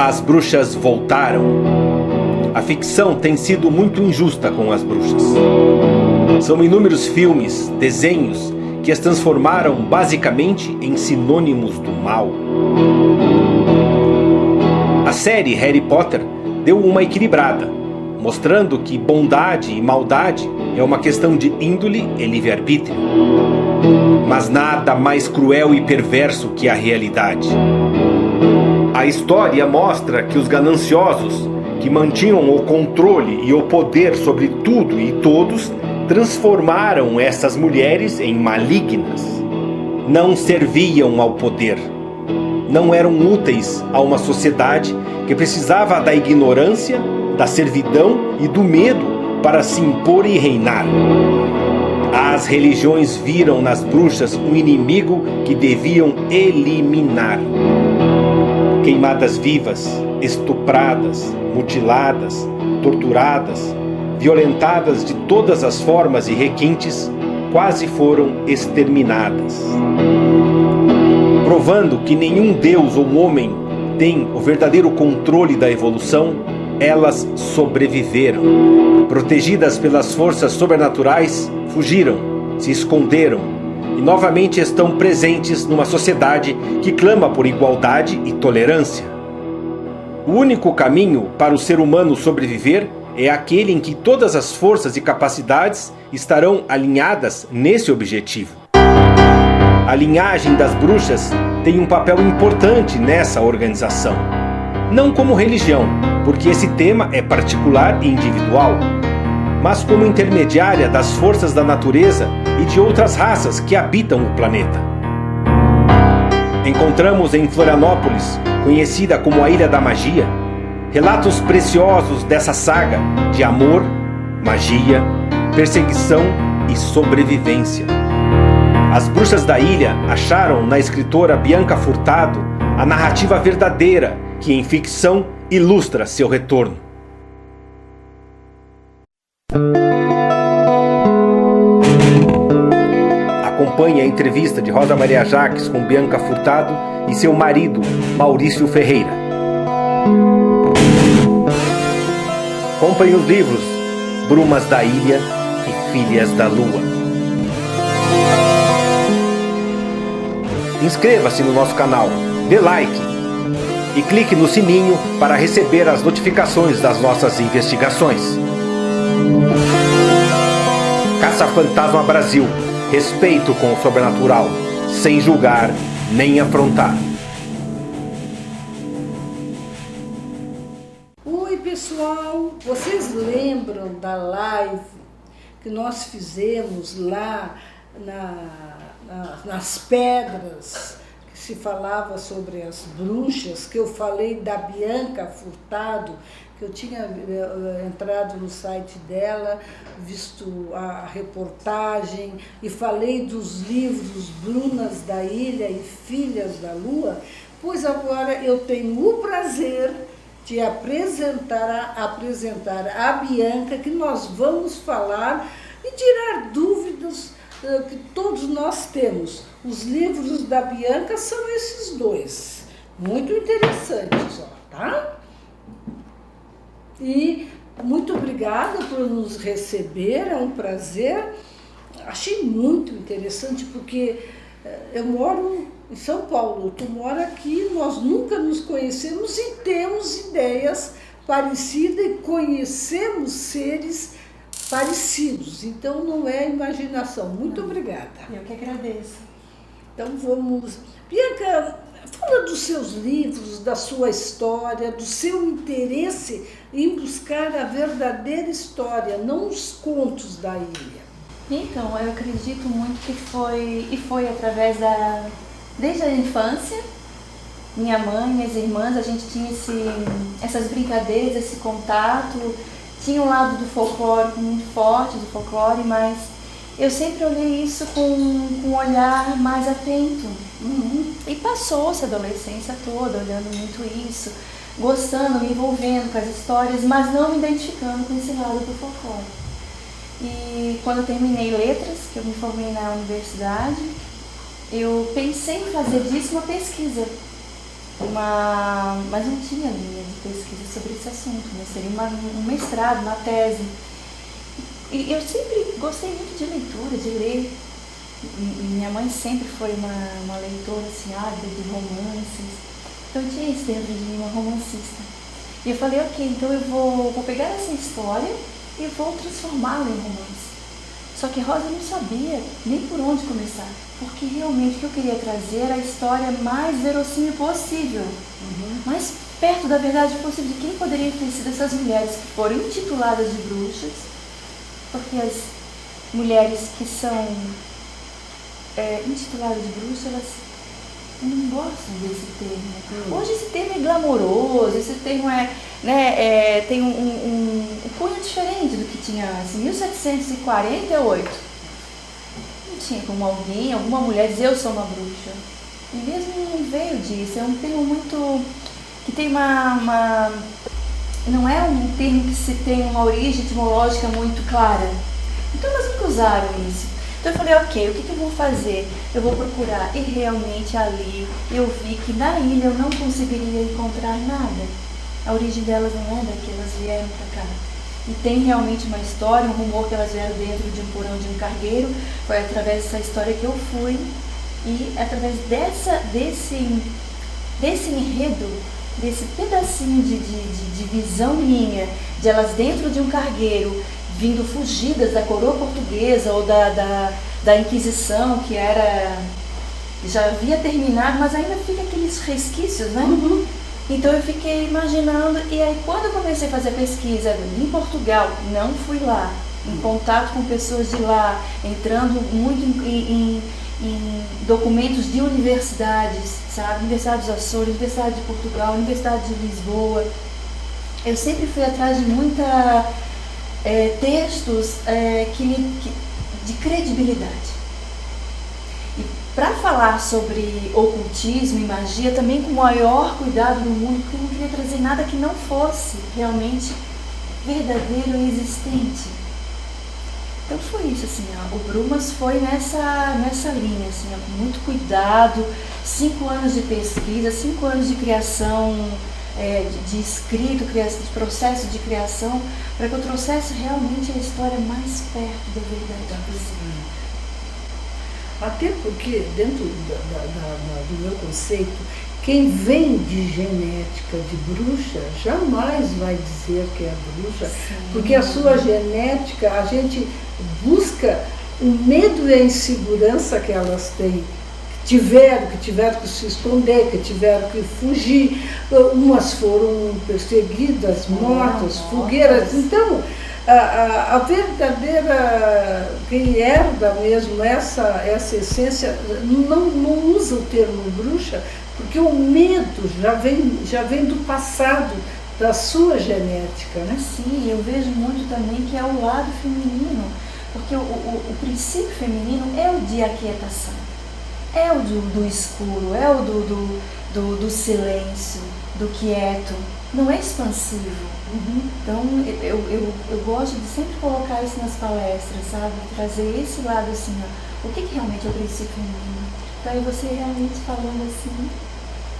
As bruxas voltaram. A ficção tem sido muito injusta com as bruxas. São inúmeros filmes, desenhos, que as transformaram basicamente em sinônimos do mal. A série Harry Potter deu uma equilibrada, mostrando que bondade e maldade é uma questão de índole e livre-arbítrio. Mas nada mais cruel e perverso que a realidade. A história mostra que os gananciosos, que mantinham o controle e o poder sobre tudo e todos, transformaram essas mulheres em malignas. Não serviam ao poder. Não eram úteis a uma sociedade que precisava da ignorância, da servidão e do medo para se impor e reinar. As religiões viram nas bruxas um inimigo que deviam eliminar. Queimadas vivas, estupradas, mutiladas, torturadas, violentadas de todas as formas e requintes, quase foram exterminadas. Provando que nenhum deus ou homem tem o verdadeiro controle da evolução, elas sobreviveram. Protegidas pelas forças sobrenaturais, fugiram, se esconderam e novamente estão presentes numa sociedade que clama por igualdade e tolerância. O único caminho para o ser humano sobreviver é aquele em que todas as forças e capacidades estarão alinhadas nesse objetivo. A linhagem das bruxas tem um papel importante nessa organização. Não como religião, porque esse tema é particular e individual, mas como intermediária das forças da natureza e de outras raças que habitam o planeta. Encontramos em Florianópolis, conhecida como a Ilha da Magia, relatos preciosos dessa saga de amor, magia, perseguição e sobrevivência. As bruxas da ilha acharam na escritora Bianca Furtado a narrativa verdadeira que em ficção ilustra seu retorno. Acompanhe a entrevista de Rosa Maria Jacques com Bianca Furtado e seu marido, Maurício Ferreira. Comprem os livros Brumas da Ilha e Filhas da Lua. Inscreva-se no nosso canal, dê like e clique no sininho para receber as notificações das nossas investigações. Caça-Fantasma Brasil. Respeito com o sobrenatural, sem julgar nem afrontar. Oi pessoal, vocês lembram da live que nós fizemos lá nas pedras, que se falava sobre as bruxas, que eu falei da Bianca Furtado, que eu tinha entrado no site dela, visto a reportagem e falei dos livros Brumas da Ilha e Filhas da Lua, pois agora eu tenho o prazer de apresentar a Bianca, que nós vamos falar e tirar dúvidas que todos nós temos. Os livros da Bianca são esses dois, muito interessantes, ó, tá? E muito obrigada por nos receber, é um prazer. Achei muito interessante, porque eu moro em São Paulo, tu mora aqui, nós nunca nos conhecemos e temos ideias parecidas e conhecemos seres parecidos, então não é imaginação. Muito obrigada. Eu que agradeço. Então vamos... Bianca, fala dos seus livros, da sua história, do seu interesse em buscar a verdadeira história, não os contos da ilha. Então, eu acredito muito que foi através desde a infância, minha mãe, minhas irmãs, a gente tinha essas brincadeiras, esse contato, tinha um lado do folclore muito forte, do folclore, mas eu sempre olhei isso com um olhar mais atento. E passou-se a adolescência toda olhando muito isso, gostando, me envolvendo com as histórias, mas não me identificando com esse lado do folclore. E quando eu terminei letras, que eu me formei na universidade, eu pensei em fazer disso uma pesquisa. mas não tinha linha de pesquisa sobre esse assunto, né? Seria um mestrado, uma tese. E eu sempre gostei muito de leitura, de ler. Minha mãe sempre foi uma leitora assim, ávida de romances. Então eu tinha isso dentro de mim, uma romancista. E eu falei, ok, então eu vou pegar essa história e vou transformá-la em romance. Só que Rosa não sabia nem por onde começar, porque realmente o que eu queria trazer era a história mais verossímil possível, mais perto da verdade possível de quem poderia ter sido essas mulheres que foram intituladas de bruxas, porque as mulheres que são intituladas de bruxas, elas não gostam desse termo. Hoje esse termo é glamouroso, esse termo tem um cunho diferente do que tinha antes. Em 1748, não tinha como alguma mulher dizer eu sou uma bruxa. E mesmo não veio disso, é um termo muito... que tem não é um termo que se tem uma origem etimológica muito clara. Então elas nunca usaram isso. Então eu falei, ok, o que eu vou fazer? Eu vou procurar. E realmente ali eu vi que na ilha eu não conseguiria encontrar nada. A origem delas não é daqui, elas vieram para cá. E tem realmente uma história, um rumor que elas vieram dentro de um porão de um cargueiro. Foi através dessa história que eu fui. E através desse enredo, desse pedacinho de visão minha, de elas dentro de um cargueiro, vindo fugidas da coroa portuguesa ou da Inquisição, que já havia terminado, mas ainda fica aqueles resquícios, né? Então eu fiquei imaginando, e aí quando eu comecei a fazer a pesquisa em Portugal, não fui lá, em contato com pessoas de lá, entrando muito em documentos de universidades, sabe? Universidade dos Açores, Universidade de Portugal, Universidade de Lisboa. Eu sempre fui atrás de textos de credibilidade. E para falar sobre ocultismo e magia, também com o maior cuidado do mundo, porque eu não queria trazer nada que não fosse realmente verdadeiro e existente. Então foi isso, assim, o Brumas foi nessa linha, assim, com muito cuidado, 5 anos de pesquisa, 5 anos de criação, de escrito, de processo de criação, para que eu trouxesse realmente a história mais perto da verdade possível. Até porque, dentro do meu conceito, quem vem de genética de bruxa jamais vai dizer que é bruxa. Sim. Porque a sua genética, a gente busca o medo e a insegurança que elas têm. Tiveram que se esconder, que tiveram que fugir. Umas foram perseguidas, mortas, fogueiras. Então, a verdadeira, quem herda mesmo essa essência, não usa o termo bruxa, porque o medo já vem do passado, da sua genética, né? Sim, eu vejo muito também que é o lado feminino, porque o princípio feminino é o de aquietação, é o do escuro, é o do silêncio, do quieto, não é expansivo. Então eu gosto de sempre colocar isso nas palestras, sabe? Trazer esse lado assim, o que realmente é o princípio feminino. Então aí você realmente falando assim,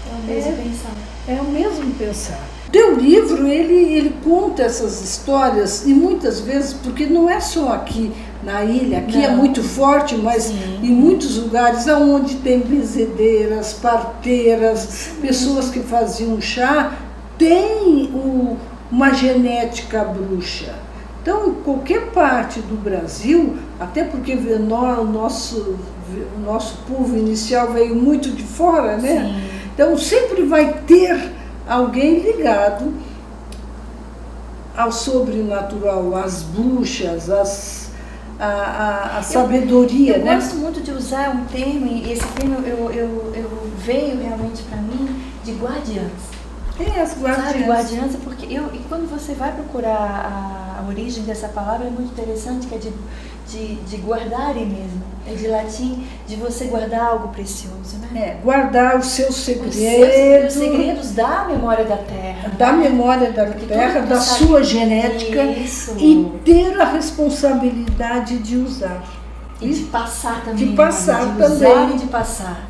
é o mesmo pensar. É o mesmo pensar. Teu livro, ele conta essas histórias, e muitas vezes, porque não é só aqui na ilha, aqui é muito forte, mas sim, em muitos lugares onde tem benzedeiras, parteiras, pessoas que faziam chá, tem uma genética bruxa. Então, em qualquer parte do Brasil, até porque o nosso povo inicial veio muito de fora, né? Sim. Então, sempre vai ter alguém ligado ao sobrenatural, às bruxas, a sabedoria, eu né? gosto muito de usar um termo, e esse termo eu veio realmente para mim de guardiãs. As guardiãs. Sabe, guardiãs, porque e quando você vai procurar a origem dessa palavra, é muito interessante, que é de guardare mesmo, é de latim, de você guardar algo precioso, né? Guardar os seus segredos. Os segredos da memória da terra. Da memória da terra, da sua genética. Isso. E ter a responsabilidade de usar. E de passar também. De passar de usar também. E de passar.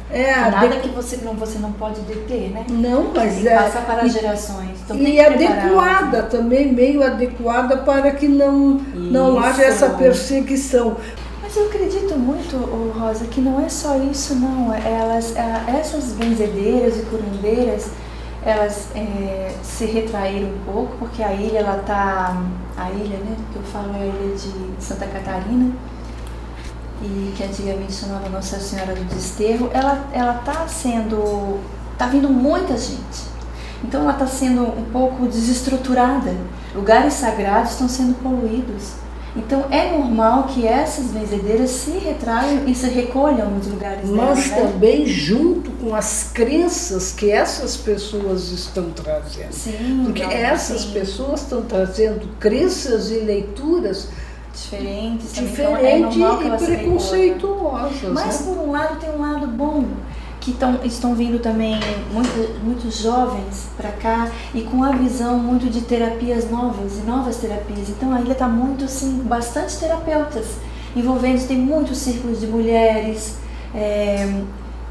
Nada que você não pode deter, né? Não, mas tem que passar para as gerações. Então, e adequada também, meio adequada para que não haja essa perseguição. Mas eu acredito muito, Rosa, que não é só isso, não. Essas benzedeiras e curandeiras, elas se retraíram um pouco, porque a ilha, a ilha, né, que eu falo é a ilha de Santa Catarina, e que antigamente chamava Nossa Senhora do Desterro, ela tá vindo muita gente. Então ela está sendo um pouco desestruturada. Lugares sagrados estão sendo poluídos. Então é normal que essas benzedeiras se retraiam e se recolham nos lugares delas, mas também junto com as crenças que essas pessoas estão trazendo. Sim, porque essas pessoas estão trazendo crenças e leituras diferentes e preconceituosas. Mas, né? por um lado, tem um lado bom, que estão vindo também muitos jovens para cá e com a visão muito de terapias novas e novas terapias. Então a ilha está muito, assim, bastante terapeutas envolvendo, tem muitos círculos de mulheres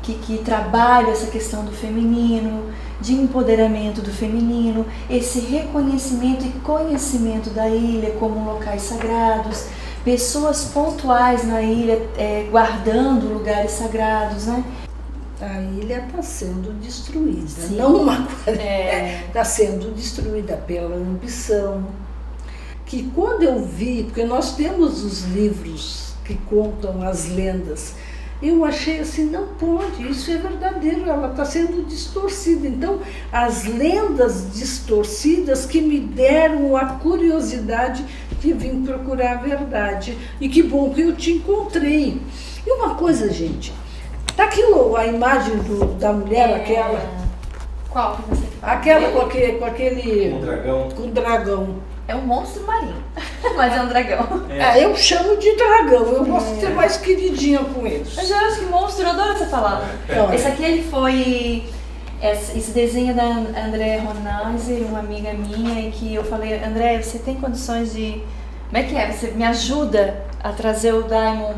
que trabalham essa questão do feminino, de empoderamento do feminino, esse reconhecimento e conhecimento da ilha como locais sagrados, pessoas pontuais na ilha guardando lugares sagrados, né? A ilha está sendo destruída, Sim. não uma coisa, está sendo destruída pela ambição. Que quando eu vi, porque nós temos os livros que contam as lendas, eu achei assim, não pode, isso é verdadeiro, ela está sendo distorcida. Então, as lendas distorcidas que me deram a curiosidade de vir procurar a verdade. E que bom que eu te encontrei. E uma coisa, gente, tá aqui a imagem da mulher, aquela. Qual que você fala? Aquela com aquele. Um dragão. Com o dragão. É um monstro marinho, mas é um dragão. Eu chamo de dragão, eu gosto de ser mais queridinha com eles. Mas eu acho que monstro, eu adoro essa palavra. Esse aqui ele foi. Esse desenho da André Ronazzi, uma amiga minha, e que eu falei, André, você tem condições de. Como é que é? Você me ajuda a trazer o Daimon.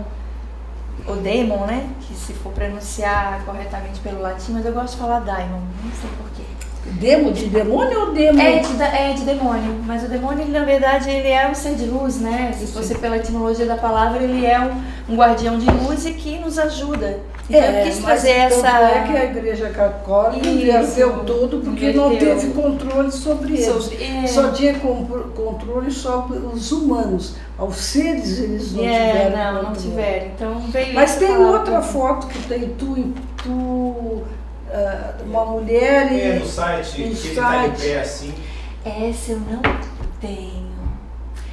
O Daemon, né? Que se for pronunciar corretamente pelo latim, mas eu gosto de falar Daimon, não sei porquê. Demo de demônio ou demo? É de demônio, mas o demônio, ele, na verdade, ele é um ser de luz, né? Se você pela etimologia da palavra, ele é um guardião de luz e que nos ajuda. Então eu quis trazer essa... É que a Igreja Católica inverteu tudo porque não teve controle sobre eles. Só tinha controle sobre os humanos. Aos seres eles não tiveram controle. Não tiveram. Então, veio. Mas tem outra foto que tem tu uma mulher no site, que ele tá em pé assim. Essa eu não tenho.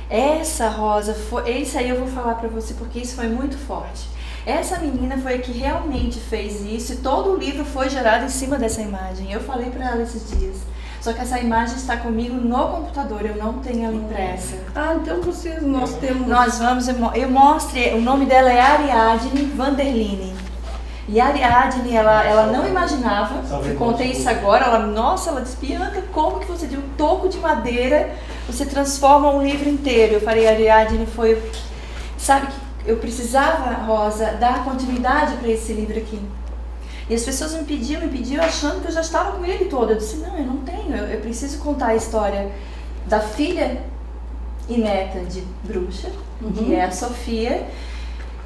Essa, Rosa, isso aí eu vou falar pra você porque isso foi muito forte. Essa menina foi a que realmente fez isso e todo o livro foi gerado em cima dessa imagem. Eu falei pra ela esses dias. Só que essa imagem está comigo no computador, eu não tenho ela impressa. Então nós temos... Nós vamos, eu mostro, o nome dela é Ariadne Vanderline. E a Ariadne, ela não imaginava, eu contei isso agora, ela disse, Bianca, como que você de um toco de madeira, você transforma um livro inteiro? Eu falei, Ariadne, sabe que eu precisava, Rosa, dar continuidade para esse livro aqui. E as pessoas me pediam achando que eu já estava com ele todo. Eu disse, não, eu não tenho, eu preciso contar a história da filha e neta de bruxa, que é a Sofia.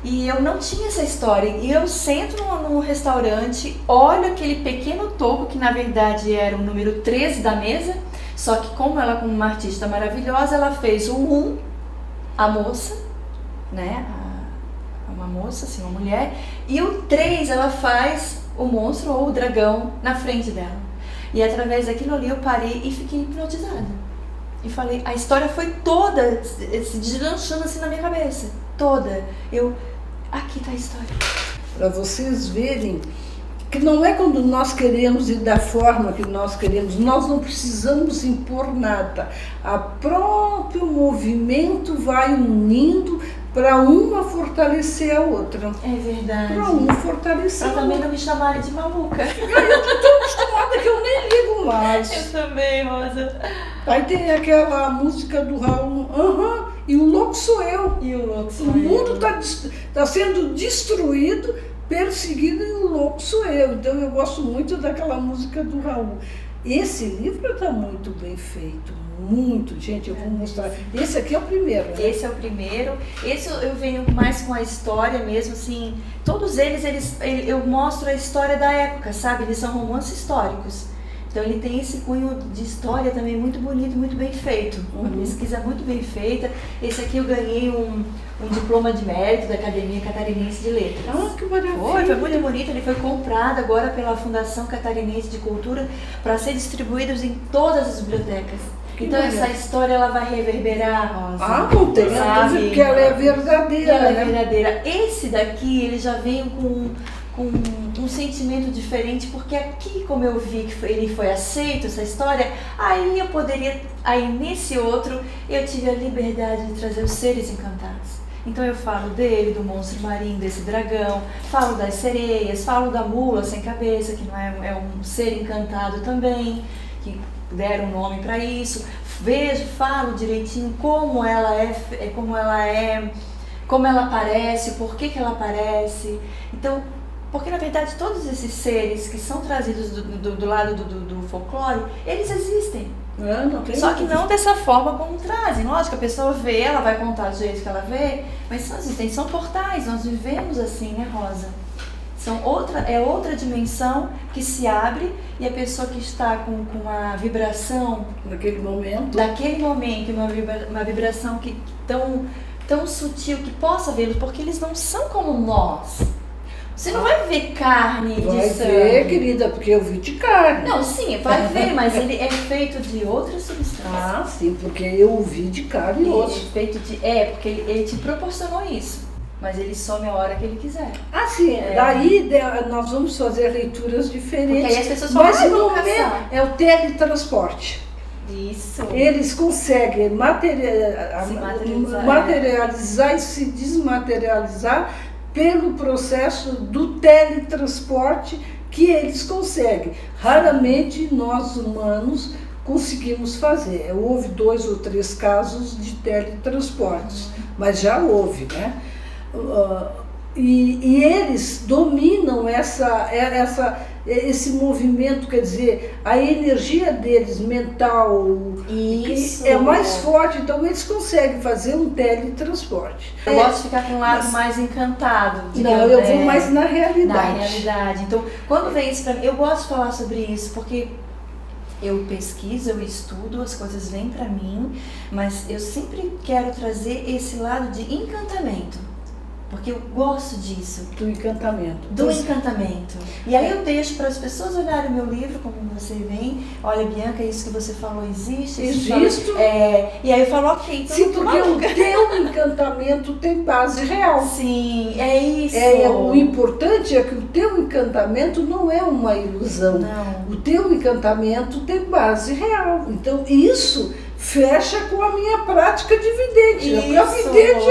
E eu não tinha essa história. E eu sento num restaurante, olho aquele pequeno toco, que na verdade era o número 13 da mesa, só que como ela, como uma artista maravilhosa, ela fez o 1, a moça, né? Uma moça, assim, uma mulher, e o 3 ela faz o monstro ou o dragão na frente dela. E através daquilo ali eu parei e fiquei hipnotizada. E falei, a história foi toda se deslanchando assim na minha cabeça. Toda. Aqui está a história. Para vocês verem que não é quando nós queremos e da forma que nós queremos, nós não precisamos impor nada. O próprio movimento vai unindo para uma fortalecer a outra. É verdade. Para uma fortalecer a outra. Para também não me chamarem de maluca. Eu estou tão acostumada que eu nem ligo mais. Eu também, Rosa. Aí tem aquela música do Raul, e o louco sou eu. E o louco sou O mundo eu. está sendo destruído, perseguido, e o louco sou eu. Então eu gosto muito daquela música do Raul. Esse livro está muito bem feito, muito. Gente, eu vou mostrar. Esse aqui é o primeiro, né? Esse é o primeiro. Esse eu venho mais com a história mesmo, assim. Todos eu mostro a história da época, sabe? Eles são romances históricos. Então ele tem esse cunho de história também muito bonito, muito bem feito. Uma pesquisa muito bem feita. Esse aqui eu ganhei um diploma de mérito da Academia Catarinense de Letras. Ah, que maravilha! Foi muito bonito. Ele foi comprado agora pela Fundação Catarinense de Cultura para ser distribuído em todas as bibliotecas. Então essa história ela vai reverberar, Rosa. Ah, não tem nada a ver, porque ela é verdadeira. Ela é né? verdadeira. Esse daqui, ele já veio com um sentimento diferente, porque aqui, como eu vi que ele foi aceito, essa história, aí nesse outro, eu tive a liberdade de trazer os seres encantados. Então eu falo dele, do monstro marinho, desse dragão, falo das sereias, falo da mula sem cabeça, que não é um ser encantado também, que deram um nome para isso. Falo direitinho como ela aparece, por que ela aparece. Então, porque na verdade todos esses seres que são trazidos do lado do folclore, eles existem. Não tem Só que não dessa forma como trazem. Lógico, a pessoa vê, ela vai contar do jeito que ela vê, mas são portais, nós vivemos assim, né, Rosa? É outra dimensão que se abre, e a pessoa que está com a vibração naquele momento, uma vibração que tão sutil que possa vê-los, porque eles não são como nós. Você não vai ver carne de vai sangue. ver, querida, porque eu vi de carne. Não, sim, vai ver, mas ele é feito de outra substância. Ah, sim, porque eu vi de carne e osso. Porque ele te proporcionou isso. Mas ele some a hora que ele quiser. Ah, sim, daí nós vamos fazer leituras diferentes. Porque aí as pessoas falam, mas no caçar. meu é o teletransporte. Isso. Eles conseguem materializar, materializar e se desmaterializar pelo processo do teletransporte que eles conseguem. Raramente nós humanos conseguimos fazer. Houve 2 ou 3 casos de teletransportes, mas já houve, né? E eles dominam esse movimento, quer dizer, a energia deles mental é mais forte, então eles conseguem fazer um teletransporte. Eu gosto de ficar com um lado mais encantado. Não, eu vou mais na realidade. Na realidade. Então, quando vem isso pra mim, eu gosto de falar sobre isso, porque eu pesquiso, eu estudo, as coisas vêm pra mim, mas eu sempre quero trazer esse lado de encantamento. Porque eu gosto disso. Do encantamento. Do encantamento. E aí eu deixo para as pessoas olharem o meu livro, como você vem. Olha, Bianca, isso que você falou existe? Existe. E aí eu falo, ok, então sim, porque o teu encantamento tem base real. Sim, é isso. O importante é que o teu encantamento não é uma ilusão. Não. O teu encantamento tem base real. Então isso fecha com a minha prática de vidente. Porque a vidente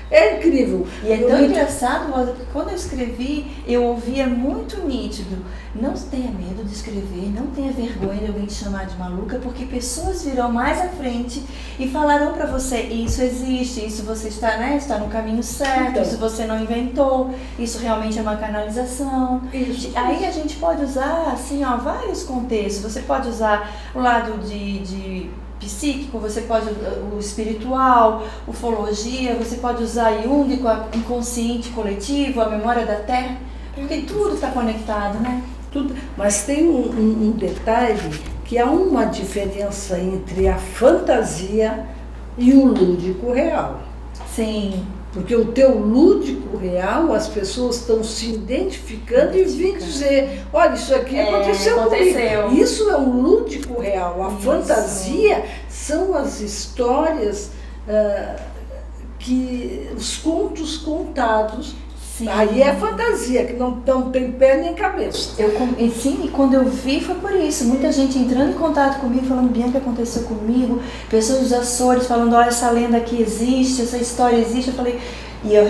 é incrível. E é tão engraçado, Rosa, porque quando eu escrevi, eu ouvia muito nítido. Não tenha medo de escrever, não tenha vergonha de alguém te chamar de maluca, porque pessoas virão mais à frente e falarão para você, isso existe, isso você está no caminho certo, então, isso você não inventou, isso realmente é uma canalização. Isso. Aí a gente pode usar, assim, vários contextos. Você pode usar o lado de psíquico, você pode o espiritual, ufologia, você pode usar Jung com o inconsciente coletivo, a memória da Terra, porque tudo está conectado, né? Tudo. Mas tem um detalhe, que há uma diferença entre a fantasia e o lúdico real. Sim. Porque o teu lúdico real, as pessoas estão se identificando e vêm dizer, olha, isso aqui aconteceu comigo. Isso é um lúdico real. A fantasia são as histórias, os contos contados. Sim. Aí é fantasia, que não tem pé nem cabeça. Sim, e quando eu vi foi por isso. Muita gente entrando em contato comigo, falando, Bianca, aconteceu comigo. Pessoas dos Açores falando, olha, essa lenda aqui existe, essa história existe. Eu falei, e eu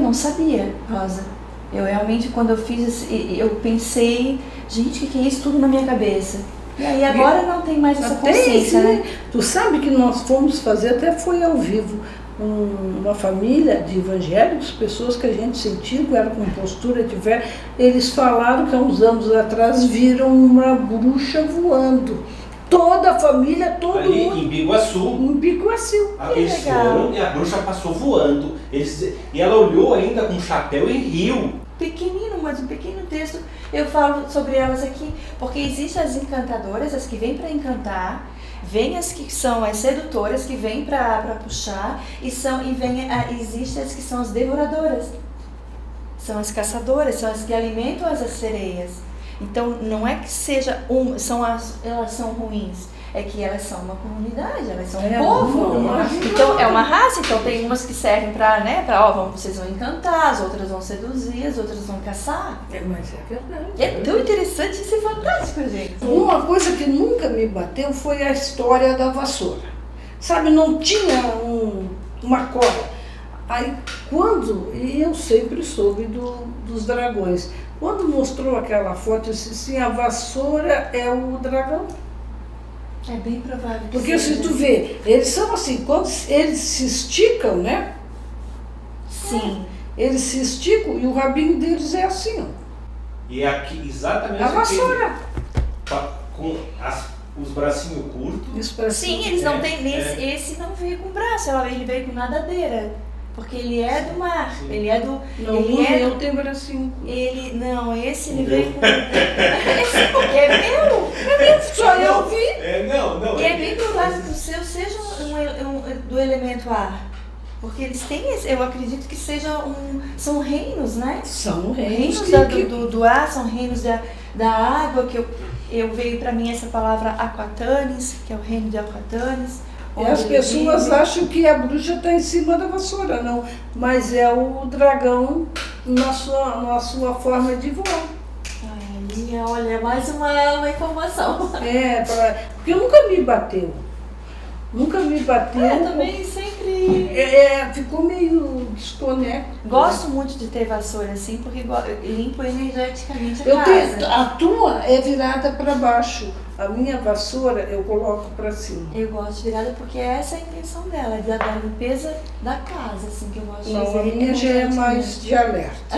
não sabia, Rosa. Eu realmente, quando eu fiz, eu pensei, gente, o que é isso tudo na minha cabeça? E aí agora não tem mais essa Tem, consciência, sim. né? Tu sabe que nós fomos fazer, até foi ao vivo, uma família de evangélicos, pessoas que a gente sentiu que eram com postura de fé, eles falaram que há uns anos atrás viram uma bruxa voando. Toda a família, todo Ali mundo. em Biguaçu. Em Biguaçu. Eles legal. foram e a bruxa passou voando. E ela olhou ainda com um chapéu e riu. Pequenino, mas um pequeno texto. Eu falo sobre elas aqui, porque existem as encantadoras, as que vêm para encantar, vem as que são as sedutoras, que vêm para puxar, existem as que são as devoradoras. São as caçadoras, são as que alimentam as sereias. Então, não é que seja elas são ruins, é que elas são uma comunidade, elas são um povo. Então, é uma raça, então tem umas que servem vocês vão encantar, as outras vão seduzir, as outras vão caçar. Mas é verdade. É tão interessante isso e fantástico, gente. Uma coisa que nunca me bateu foi a história da vassoura. Sabe, não tinha uma cola. Aí, e eu sempre soube dos dragões. Quando mostrou aquela foto, eu disse assim, a vassoura é o dragão. É bem provável que Porque seja. se tu vê, eles são assim, quando eles se esticam, né? Sim. Eles se esticam e o rabinho deles é assim, ó. E é aqui exatamente A vassoura. com os bracinhos curtos. Isso parece- Sim, eles não têm. Esse não veio com braço, ele veio com nadadeira. Porque ele é do mar. Sim. Ele é do. Não, ele o é meu tem bracinho. Esse ele veio com. Esse porque é meu. Só eu vi. Não. E é bem provável que o seu seja do elemento ar. Porque eles têm eu acredito que são reinos, né? São Reinos reinos do ar, são reinos da água, que eu veio para mim essa palavra Aquatanes, que é o reino de Aquatanes. E as pessoas acham que a bruxa está em cima da vassoura, não. Mas é o dragão na sua forma de voar. Ai, olha, mais uma informação. Porque nunca me bateu. Nunca me bateu. Eu também sempre... Ficou meio desconecto. Gosto muito de ter vassoura assim, porque limpo energeticamente a Eu casa. tenho, a tua é virada para baixo. A minha vassoura eu coloco para cima. Eu gosto de virada porque essa é a intenção dela, da limpeza da casa, assim, que eu gosto de Não, fazer. a minha já é mais de alerta.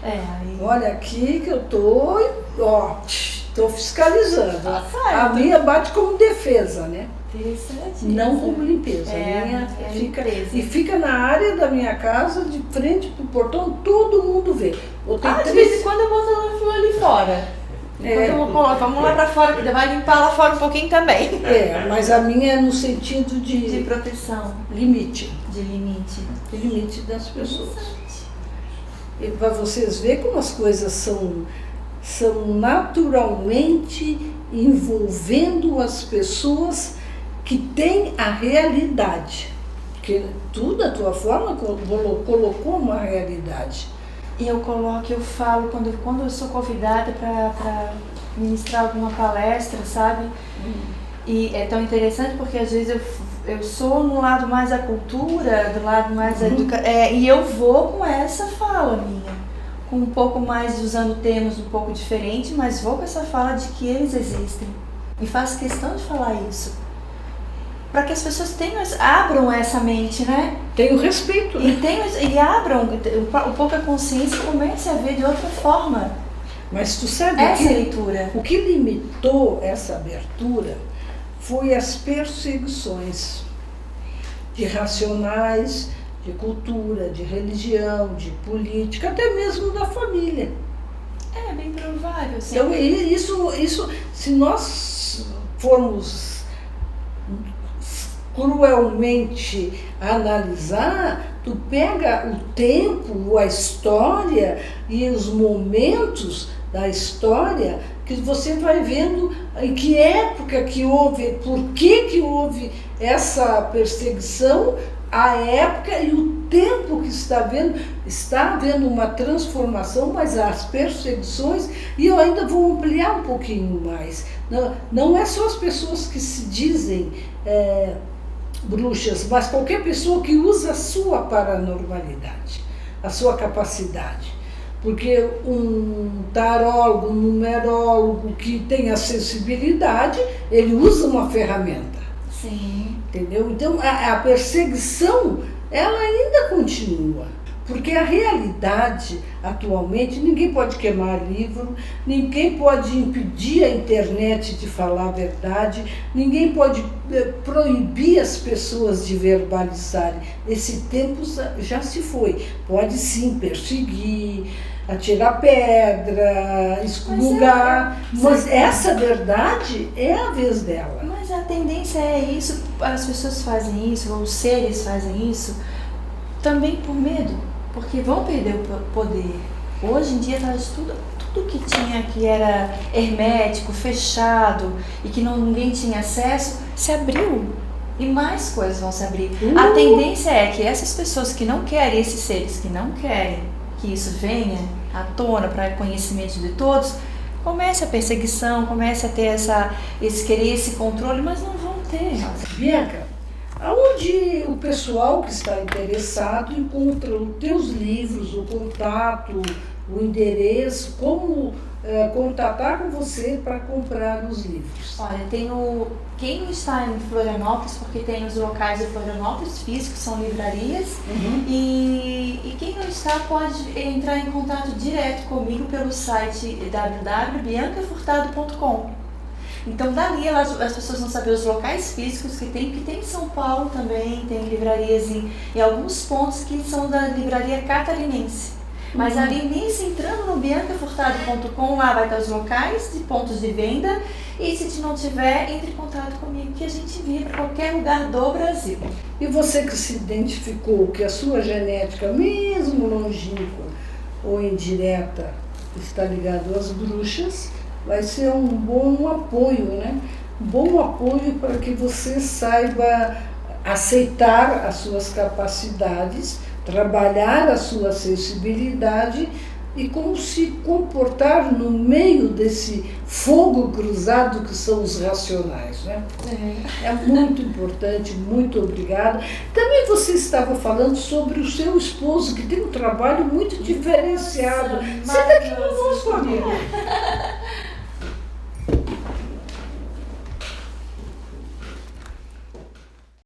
Aí... Olha aqui que eu tô fiscalizando. Tá certo. A minha bate como defesa, né? Interessante. Não como limpeza. A minha fica limpeza. e fica na área da minha casa, de frente pro portão, todo mundo vê. De vez em quando eu boto ela flor ali fora. Vamos lá pra fora, que vai limpar lá fora um pouquinho também. Mas a minha é no sentido De proteção, limite. de limite. De limite das pessoas. E para vocês verem como as coisas são naturalmente envolvendo as pessoas que têm a realidade. Porque tudo a tua forma colocou uma realidade. E eu falo, quando eu sou convidada para ministrar alguma palestra, sabe? E é tão interessante porque às vezes eu sou no lado mais da cultura, do lado mais da educação, e eu vou com essa fala minha, com um pouco mais, usando termos um pouco diferentes, mas vou com essa fala de que eles existem. E faço questão de falar isso. Para que as pessoas abram essa mente, né? Tenho respeito. Né? E abram um pouco a consciência e comecem a ver de outra forma. Mas tu sabe essa leitura. O que limitou essa abertura foi as perseguições de racionais, de cultura, de religião, de política, até mesmo da família. É bem provável. Sim. Então, isso, se nós formos cruelmente analisar, tu pega o tempo, a história e os momentos da história que você vai vendo em que época que houve, por que houve essa perseguição, a época e o tempo que está havendo uma transformação, mas as perseguições, e eu ainda vou ampliar um pouquinho mais, não é só as pessoas que se dizem bruxas, mas qualquer pessoa que usa a sua paranormalidade, a sua capacidade. Porque um tarólogo, um numerólogo que tem acessibilidade, ele usa uma ferramenta. Sim. Entendeu? Então, a perseguição, ela ainda continua. Porque a realidade, atualmente, ninguém pode queimar livro, ninguém pode impedir a internet de falar a verdade, ninguém pode proibir as pessoas de verbalizarem. Esse tempo já se foi. Pode sim perseguir, atirar pedra, excomungar, mas essa verdade é a vez dela. Mas a tendência é isso, as pessoas fazem isso, os seres fazem isso, também por medo, porque vão perder o poder. Hoje em dia, tudo que tinha, que era hermético, fechado e que ninguém tinha acesso, se abriu. E mais coisas vão se abrir. A tendência é que essas pessoas que não querem, esses seres que não querem que isso venha à tona para conhecimento de todos, comece a perseguição, comece a ter esse controle, mas não vão ter. Bianca, aonde o pessoal que está interessado encontra os teus livros, o contato, o endereço, como contatar com você para comprar os livros? Olha, quem está em Florianópolis, porque tem os locais de Florianópolis físicos, são livrarias, e quem não está pode entrar em contato direto comigo pelo site www.biancafurtado.com. Então dali as pessoas vão saber os locais físicos que tem em São Paulo também, tem livrarias em alguns pontos que são da livraria catarinense. Mas ali, entrando no biancafurtado.com, lá vai estar os locais de pontos de venda, e se não tiver, entre em contato comigo que a gente envia para qualquer lugar do Brasil. E você que se identificou que a sua genética, mesmo longínqua ou indireta, está ligada às bruxas, vai ser um bom apoio, né? Um bom apoio para que você saiba aceitar as suas capacidades, trabalhar a sua sensibilidade e como se comportar no meio desse fogo cruzado que são os racionais, né? É muito importante, muito obrigada. Também você estava falando sobre o seu esposo, que tem um trabalho muito diferenciado. Senta aqui conosco, amiga.